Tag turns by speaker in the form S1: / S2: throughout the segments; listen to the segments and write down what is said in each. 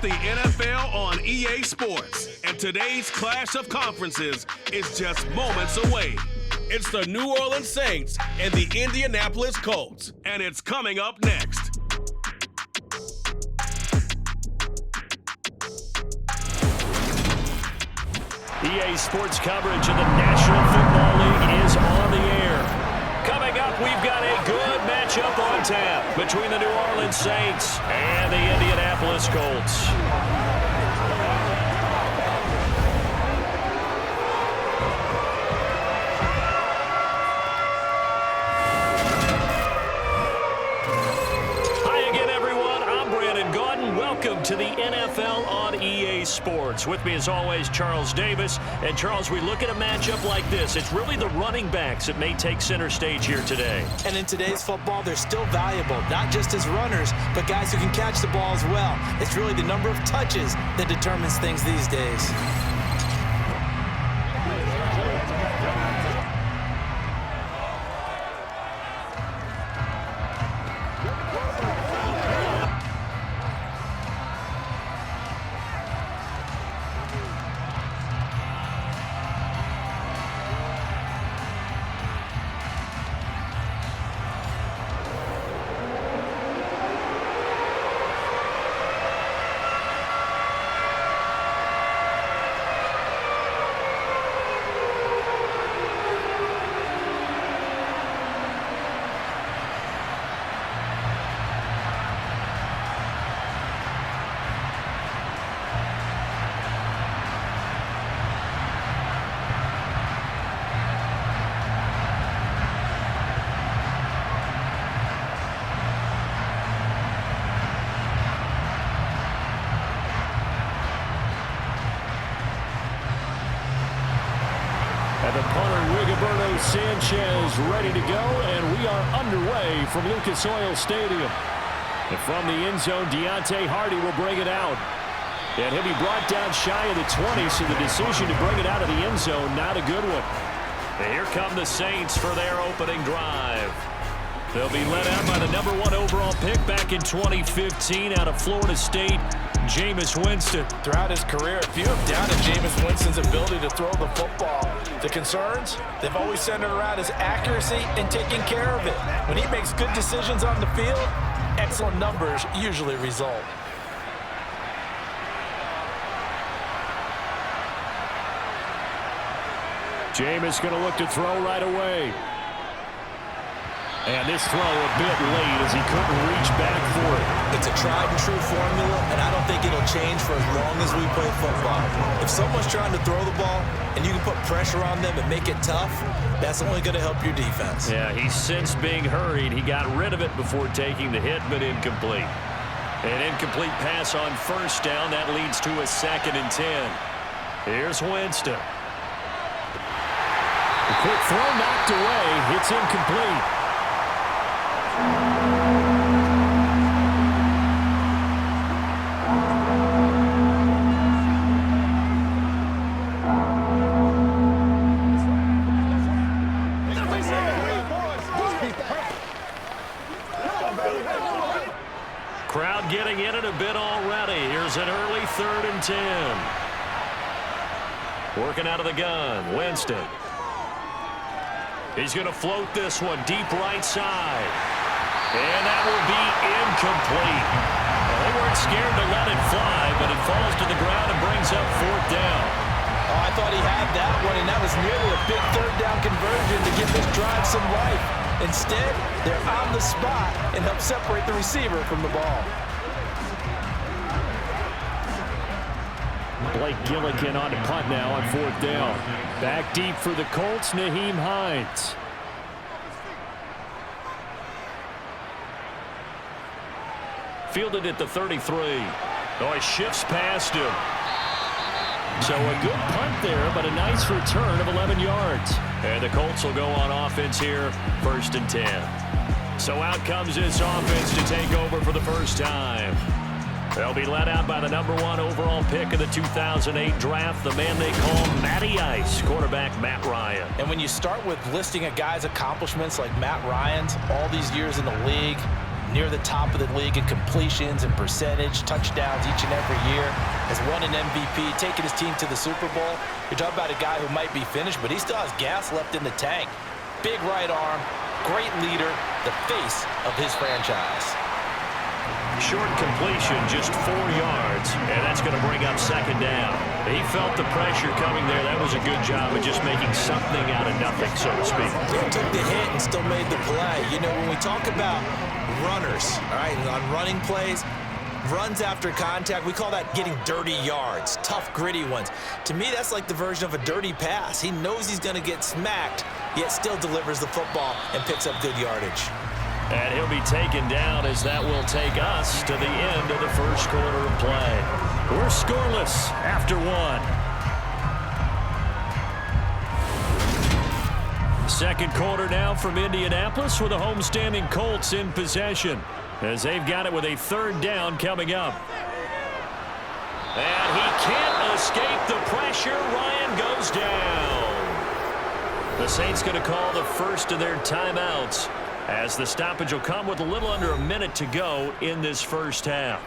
S1: the NFL on EA Sports, and today's clash of conferences is just moments away. It's the New Orleans Saints and the Indianapolis Colts, and it's coming up next.
S2: EA Sports coverage of the National Football League is on the air. Coming up, we've got a good matchup on tap between the New Orleans Saints and the Indianapolis Colts. Welcome to the NFL on EA Sports. With me as always, Charles Davis. And Charles, we look at a matchup like this. It's really the running backs that may take center stage here today.
S3: And in today's football, they're still valuable, not just as runners, but guys who can catch the ball as well. It's really the number of touches that determines things these days.
S2: And the punter, Sanchez, ready to go, and we are underway from Lucas Oil Stadium. And from the end zone, Deontay Hardy will bring it out. And he'll be brought down shy of the 20, so the decision to bring it out of the end zone, not a good one. And here come the Saints for their opening drive. They'll be led out by the #1 overall pick back in 2015 out of Florida State, Jameis Winston.
S3: Throughout his career, few have doubted Jameis Winston's ability to throw the football. The concerns, they've always centered around his accuracy and taking care of it. When he makes good decisions on the field, excellent numbers usually result.
S2: Jameis going to look to throw right away. And this throw a bit late as he couldn't reach back for it.
S3: It's a tried-and-true formula, and I don't think it'll change for as long as we play football. If someone's trying to throw the ball and you can put pressure on them and make it tough, that's only going to help your defense.
S2: Yeah, he's since being hurried. He got rid of it before taking the hit, but incomplete. An incomplete pass on first down. That leads to a 2nd and 10. Here's Winston. The quick throw knocked away. It's incomplete. Crowd getting in it a bit already. Here's an early 3rd and 10. Working out of the gun, Winston. He's going to float this one deep right side. And that will be incomplete. Well, they weren't scared to let it fly, but it falls to the ground and brings up 4th down.
S3: Oh, I thought he had that one, and that was nearly a big 3rd down conversion to give this drive some life. Instead, they're on the spot and help separate the receiver from the ball.
S2: Blake Gillikin on the punt now on 4th down. Back deep for the Colts, Nyheim Hines. Fielded at the 33. Oh, he shifts past him. So a good punt there, but a nice return of 11 yards. And the Colts will go on offense here, 1st and 10. So out comes this offense to take over for the first time. They'll be led out by the #1 overall pick of the 2008 draft, the man they call Matty Ice, quarterback Matt Ryan.
S3: And when you start with listing a guy's accomplishments like Matt Ryan's, all these years in the league, near the top of the league in completions and percentage, touchdowns each and every year, has won an MVP, taken his team to the Super Bowl. You're talking about a guy who might be finished, but he still has gas left in the tank. Big right arm, great leader, the face of his franchise.
S2: Short completion, just 4 yards, and that's going to bring up second down. He felt the pressure coming there. That was a good job of just making something out of nothing, so to speak.
S3: He took the hit and still made the play. You know, when we talk about runners, all right, on running plays, runs after contact, we call that getting dirty yards, tough, gritty ones. To me, that's like the version of a dirty pass. He knows he's going to get smacked, yet still delivers the football and picks up good yardage.
S2: And he'll be taken down as that will take us to the end of the first quarter of play. We're scoreless after one. Second quarter now from Indianapolis with the homestanding Colts in possession as they've got it with a third down coming up. And he can't escape the pressure. Ryan goes down. The Saints going to call the first of their timeouts as the stoppage will come with a little under a minute to go in this first half.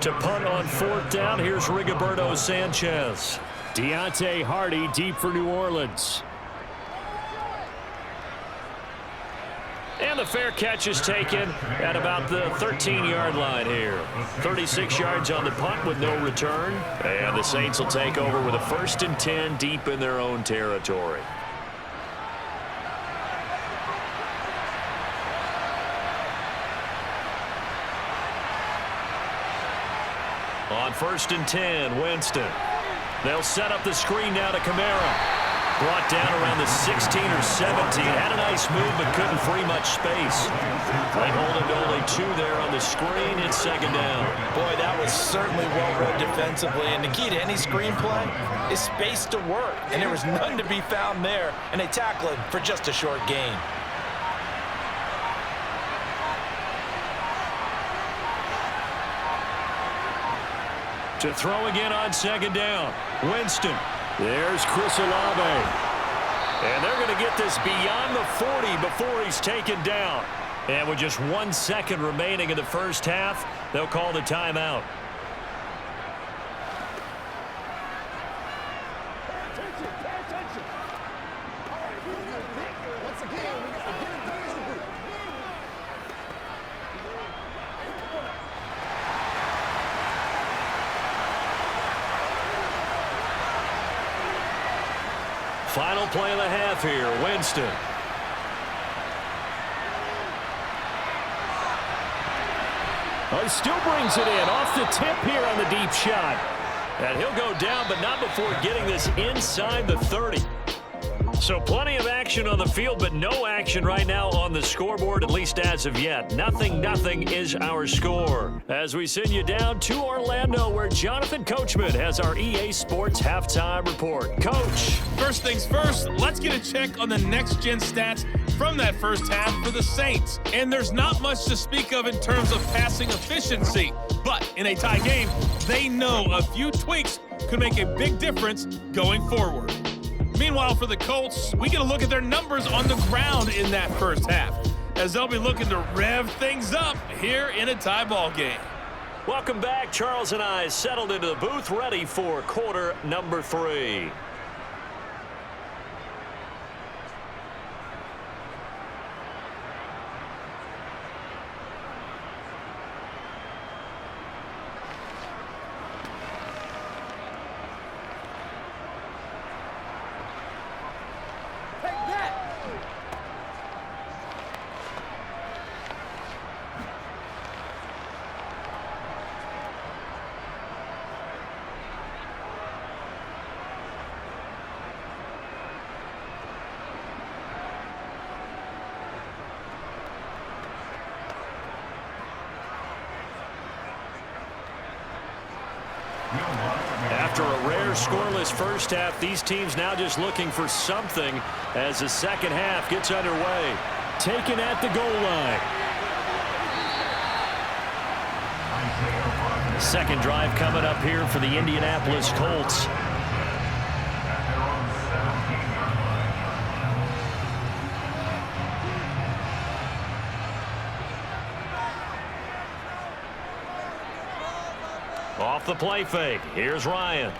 S2: To punt on fourth down, here's Rigoberto Sanchez. Deontay Hardy deep for New Orleans. And the fair catch is taken at about the 13-yard line here. 36 yards on the punt with no return. And the Saints will take over with a 1st and 10 deep in their own territory. On 1st and 10, Winston. They'll set up the screen now to Kamara. Brought down around the 16 or 17. Had a nice move, but couldn't free much space. They hold him to only 2 there on the screen. It's second down.
S3: Boy, that was certainly well-read defensively. And the key to any screenplay is space to work. And there was none to be found there. And they tackle him for just a short gain.
S2: To throw again on second down. Winston. There's Chris Olave. And they're going to get this beyond the 40 before he's taken down. And with just 1 second remaining in the first half, they'll call the timeout. Final play of the half here, Winston. Oh, he still brings it in off the tip here on the deep shot. And he'll go down, but not before getting this inside the 30. So plenty of action on the field, but no action right now on the scoreboard, at least as of yet. Nothing is our score. As we send you down to Orlando, where Jonathan Coachman has our EA Sports halftime report. Coach.
S1: First things first, let's get a check on the next-gen stats from that first half for the Saints. And there's not much to speak of in terms of passing efficiency. But in a tie game, they know a few tweaks could make a big difference going forward. Meanwhile, for the Colts, we get a look at their numbers on the ground in that first half, as they'll be looking to rev things up here in a tie ball game.
S2: Welcome back. Charles and I settled into the booth, ready for quarter number 3. After a rare scoreless first half, these teams now just looking for something as the second half gets underway. Taken at the goal line. Second drive coming up here for the Indianapolis Colts. Off the play fake. Here's Ryan.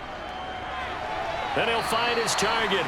S2: Then he'll find his target.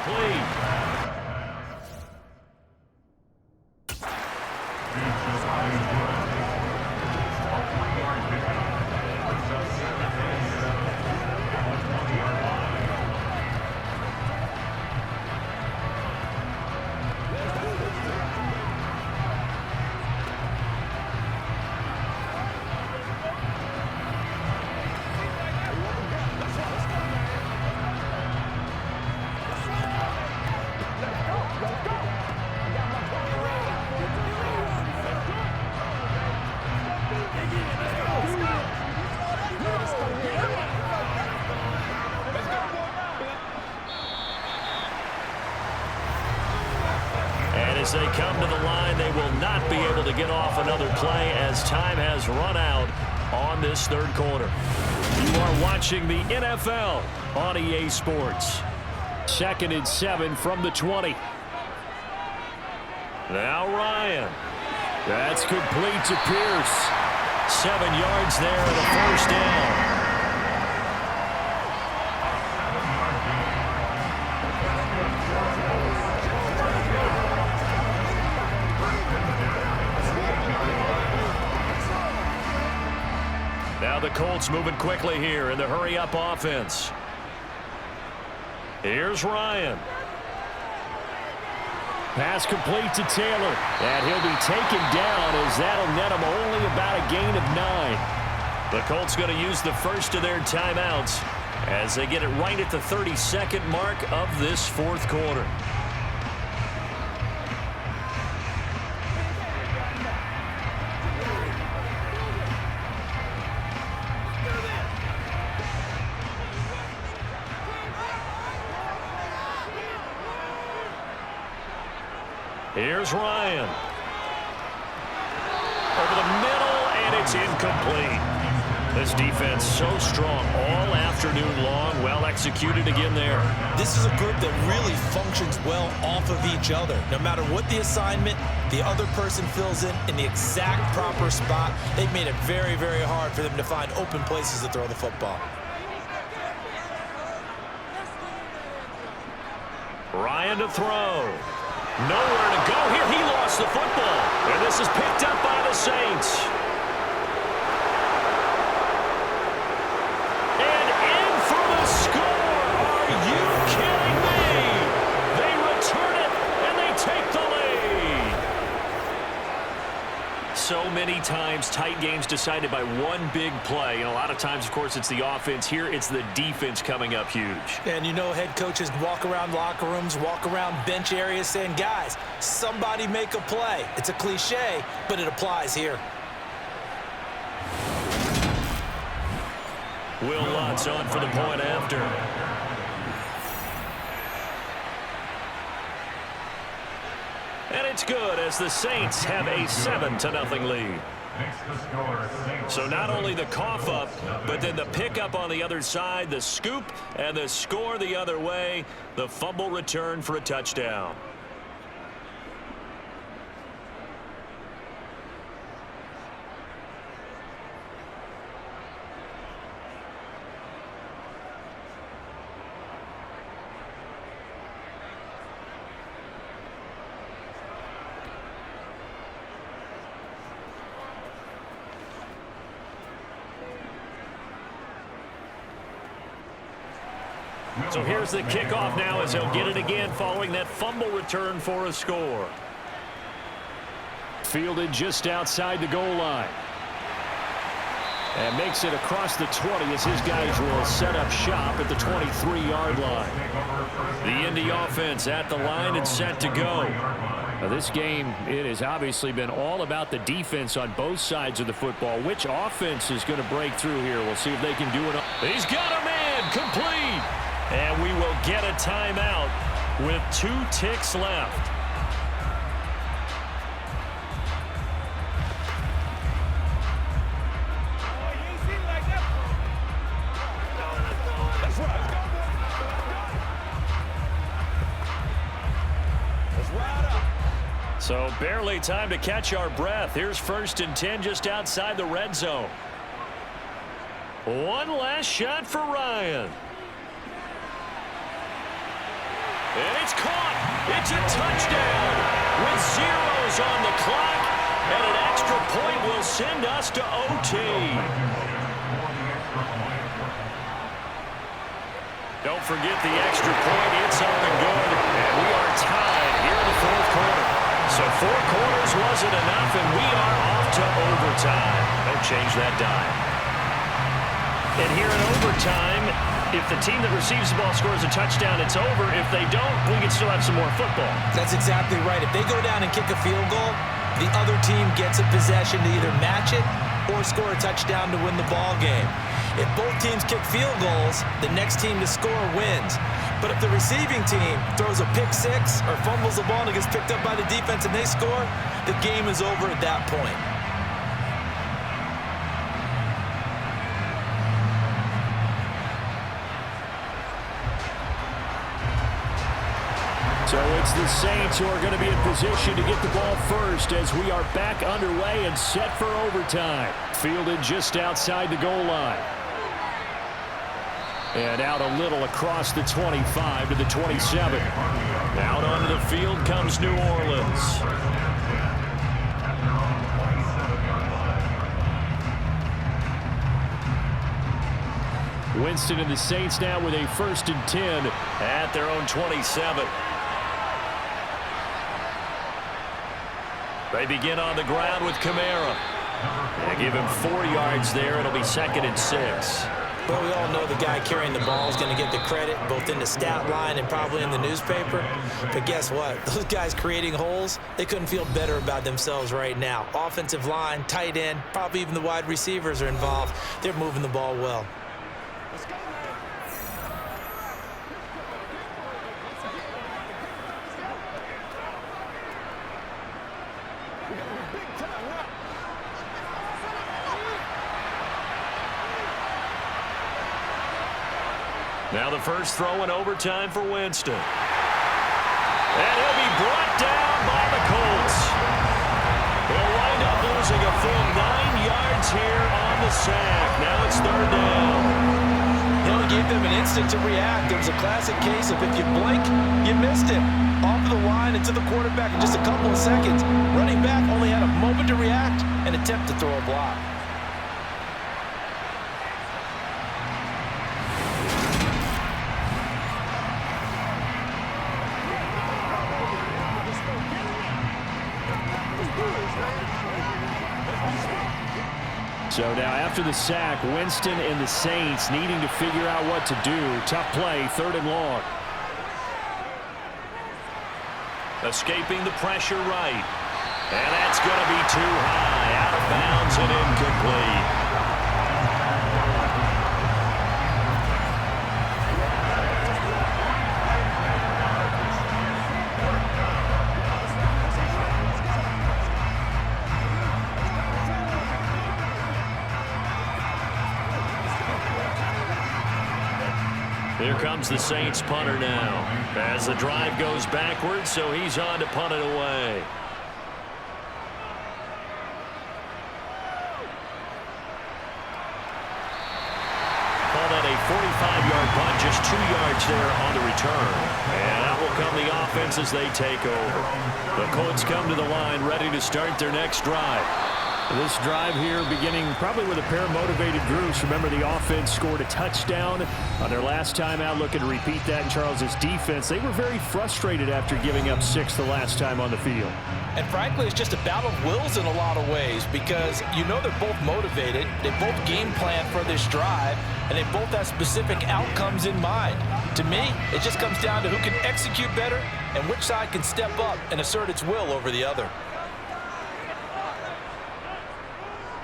S2: complete. As they come to the line, they will not be able to get off another play as time has run out on this third quarter. You are watching the NFL on EA Sports. 2nd and 7 from the 20. Now Ryan. That's complete to Pierce. 7 yards there and a first down. Now the Colts moving quickly here in the hurry-up offense. Here's Ryan. Pass complete to Taylor. And he'll be taken down as that'll net him only about a gain of 9. The Colts going to use the first of their timeouts as they get it right at the 32nd mark of this fourth quarter. Here's Ryan. Over the middle, and it's incomplete. This defense so strong all afternoon long. Well executed again there.
S3: This is a group that really functions well off of each other. No matter what the assignment, the other person fills in the exact proper spot. They've made it very, very hard for them to find open places to throw the football.
S2: Ryan to throw. Nowhere to go here. He lost the football. And this is picked up by the Saints. And in for the score. Are you kidding me? They return it, and they take the lead. So many times, tight games decided by one big play. And a lot of times, of course, it's the offense. Here, it's the defense coming up huge.
S3: And you know head coaches walk around locker rooms, walk around bench areas saying, guys, somebody make a play. It's a cliche, but it applies here.
S2: Will Lutz on for the point after. And it's good as the Saints have a 7-0 lead. So not only the cough up, but then the pickup on the other side, the scoop, and the score the other way, the fumble return for a touchdown. So here's the kickoff now as he'll get it again following that fumble return for a score. Fielded just outside the goal line. And makes it across the 20 as his guys will set up shop at the 23-yard line. The Indy offense at the line and set to go. Now this game, it has obviously been all about the defense on both sides of the football. Which offense is going to break through here? We'll see if they can do it. He's got a man complete. And we will get a timeout with 2 ticks left. So barely time to catch our breath. Here's 1st and 10 just outside the red zone. One last shot for Ryan. And it's caught. It's a touchdown with zeros on the clock. And an extra point will send us to OT. Don't forget the extra point. It's up and good. And we are tied here in the fourth quarter. So 4 quarters wasn't enough, and we are off to overtime. Don't change that dime. And here in overtime, if the team that receives the ball scores a touchdown, it's over. If they don't, we can still have some more football.
S3: That's exactly right. If they go down and kick a field goal, the other team gets a possession to either match it or score a touchdown to win the ball game. If both teams kick field goals, the next team to score wins. But if the receiving team throws a pick six or fumbles the ball and it gets picked up by the defense and they score, the game is over at that point.
S2: So it's the Saints who are going to be in position to get the ball first as we are back underway and set for overtime. Fielded just outside the goal line. And out a little across the 25 to the 27. Out onto the field comes New Orleans. Winston and the Saints now with a 1st and 10 at their own 27. They begin on the ground with Kamara. They give him 4 yards there. It'll be 2nd and 6.
S3: Well, we all know the guy carrying the ball is going to get the credit, both in the stat line and probably in the newspaper. But guess what? Those guys creating holes, they couldn't feel better about themselves right now. Offensive line, tight end, probably even the wide receivers are involved. They're moving the ball well.
S2: Now the first throw in overtime for Winston. And he'll be brought down by the Colts. They'll wind up losing a full 9 yards here on the sack. Now it's 3rd down.
S3: He only gave them an instant to react. It was a classic case of if you blink, you missed it. Off of the line and to the quarterback in just a couple of seconds. Running back only had a moment to react and attempt to throw a block.
S2: So now after the sack, Winston and the Saints needing to figure out what to do. Tough play, 3rd and long. Escaping the pressure right. And that's going to be too high. Out of bounds and incomplete. Here comes the Saints punter now as the drive goes backwards, so he's on to punt it away. Call that a 45-yard punt, just 2 yards there on the return. And out will come the offense as they take over. The Colts come to the line ready to start their next drive. This drive here beginning probably with a pair of motivated groups. Remember, the offense scored a touchdown on their last time out, looking to repeat that in Charles's defense. They were very frustrated after giving up 6 the last time on the field.
S3: And frankly, it's just a battle of wills in a lot of ways because you know they're both motivated, they both game plan for this drive, and they both have specific outcomes in mind. To me, it just comes down to who can execute better and which side can step up and assert its will over the other.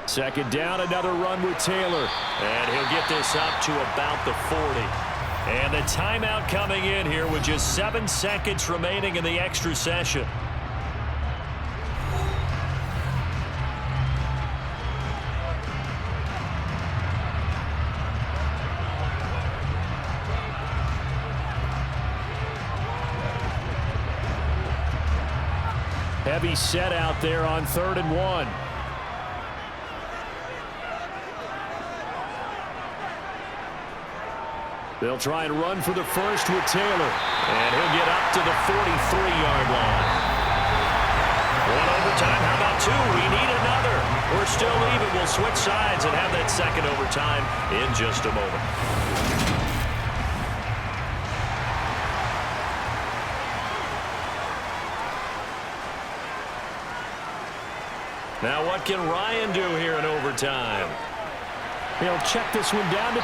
S2: 2nd down, another run with Taylor. And he'll get this up to about the 40. And the timeout coming in here with just 7 seconds remaining in the extra session. Heavy set out there on 3rd and 1. They'll try and run for the first with Taylor. And he'll get up to the 43-yard line. One overtime. How about two? We need another. We're still even. We'll switch sides and have that second overtime in just a moment. Now what can Ryan do here in overtime? He'll check this one down to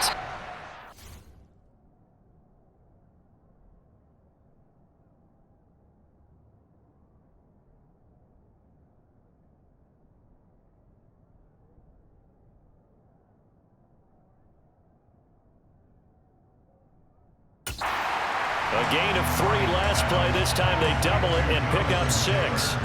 S2: a gain of 3 last play. This time they double it and pick up 6.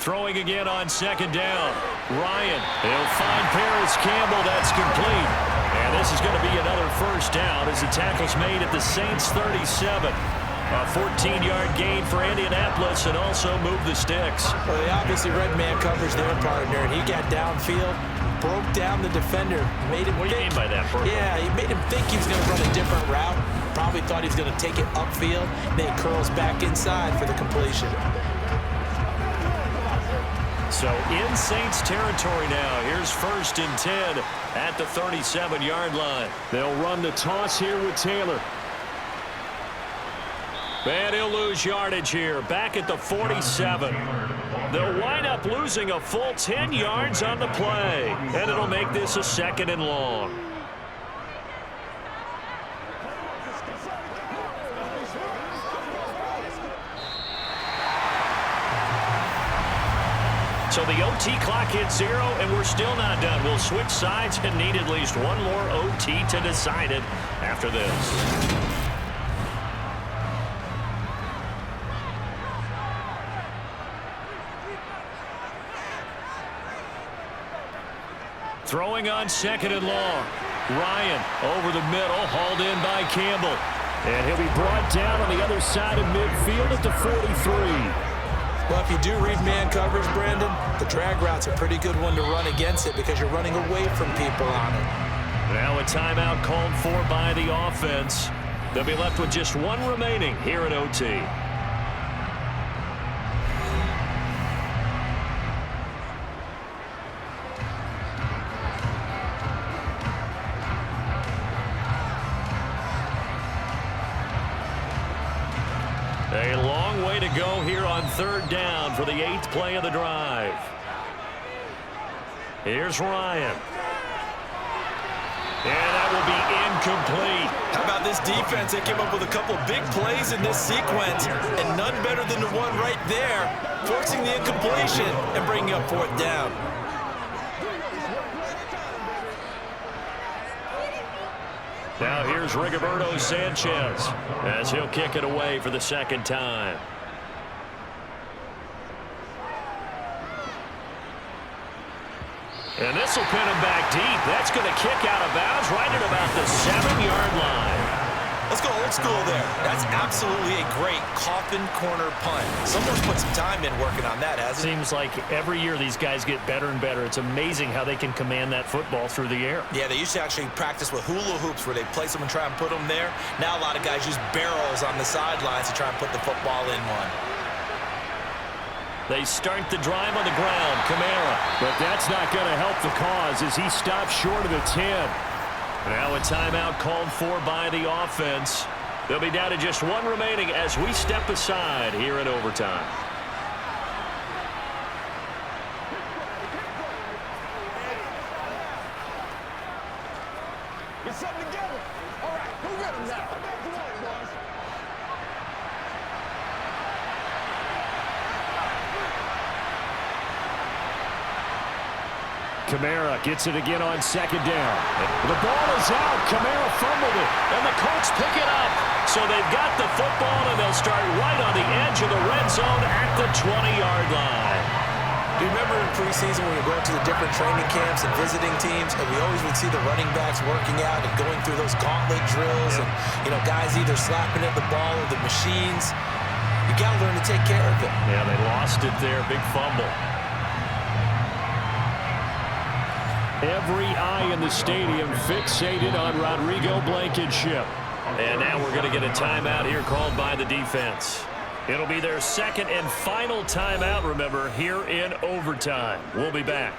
S2: Throwing again on second down. Ryan, he'll find Paris Campbell. That's complete. And this is going to be another first down as the tackle's made at the Saints 37. A 14-yard gain for Indianapolis and also move the sticks.
S3: Well, they obviously read man coverage their partner, and he got downfield, broke down the defender, made him
S2: What do you mean by that, Bert?
S3: Yeah, he made him think he was going to run a different route. Probably thought he was going to take it upfield. Then he curls back inside for the completion.
S2: So in Saints territory now. Here's 1st and 10 at the 37-yard line. They'll run the toss here with Taylor. And he'll lose yardage here. Back at the 47. They'll wind up losing a full 10 yards on the play. And it'll make this a 2nd and long. So the OT clock hits 0, and we're still not done. We'll switch sides and need at least one more OT to decide it after this. Throwing on 2nd and long. Ryan over the middle, hauled in by Campbell. And he'll be brought down on the other side of midfield at the 43.
S3: Well, if you do read man coverage, Brandon, the drag route's a pretty good one to run against it because you're running away from people on it.
S2: Now a timeout called for by the offense. They'll be left with just one remaining here at OT. A long way to go here on 3rd down for the 8th play of the drive. Here's Ryan. And that will be incomplete.
S3: How about this defense? They came up with a couple big plays in this sequence, and none better than the one right there, forcing the incompletion and bringing up 4th down.
S2: Now here's Rigoberto Sanchez as he'll kick it away for the 2nd time. And this will pin him back deep. That's going to kick out of bounds right at about the 7-yard line.
S3: Let's go old school there. That's absolutely a great coffin corner punt. Someone's put some time in working on that, hasn't it?
S2: Seems like every year these guys get better and better. It's amazing how they can command that football through the air.
S3: Yeah, they used to actually practice with hula hoops where they place them and try and put them there. Now a lot of guys use barrels on the sidelines to try and put the football in one.
S2: They start the drive on the ground. Kamara. But that's not going to help the cause as he stops short of the 10. Now a timeout called for by the offense. They'll be down to just one remaining as we step aside here in overtime.
S4: Get something together. All right, who got him now? Back to work, boys.
S2: Kamara gets it again on second down. The ball is out. Kamara fumbled it, and the Colts pick it up. So they've got the football, and they'll start right on the edge of the red zone at the 20-yard line.
S3: Do you remember in preseason when we were going to the different training camps and visiting teams, and we always would see the running backs working out and going through those gauntlet drills, and guys either slapping at the ball or the machines. You got to learn to take care of it.
S2: Yeah, they lost it there. Big fumble. Every eye in the stadium fixated on Rodrigo Blankenship. And now we're going to get a timeout here called by the defense. It'll be their second and final timeout, remember, here in overtime. We'll be back.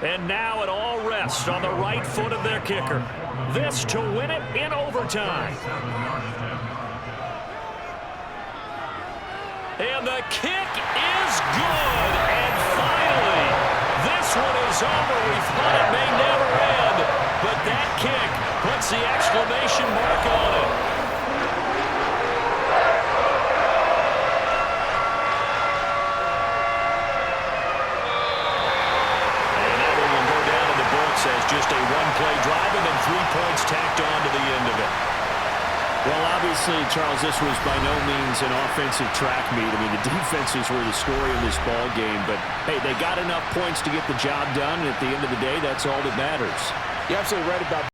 S2: And now it all rests on the right foot of their kicker. This to win it in overtime. And the kick is good. And finally, this one is over. We thought it may never end. But that kick puts the exclamation mark on it. As just a one-play drive and then 3 points tacked on to the end of it. Well, obviously, Charles, this was by no means an offensive track meet. I mean, the defenses were the story of this ball game. But, hey, they got enough points to get the job done. And at the end of the day, that's all that matters.
S3: You're absolutely right about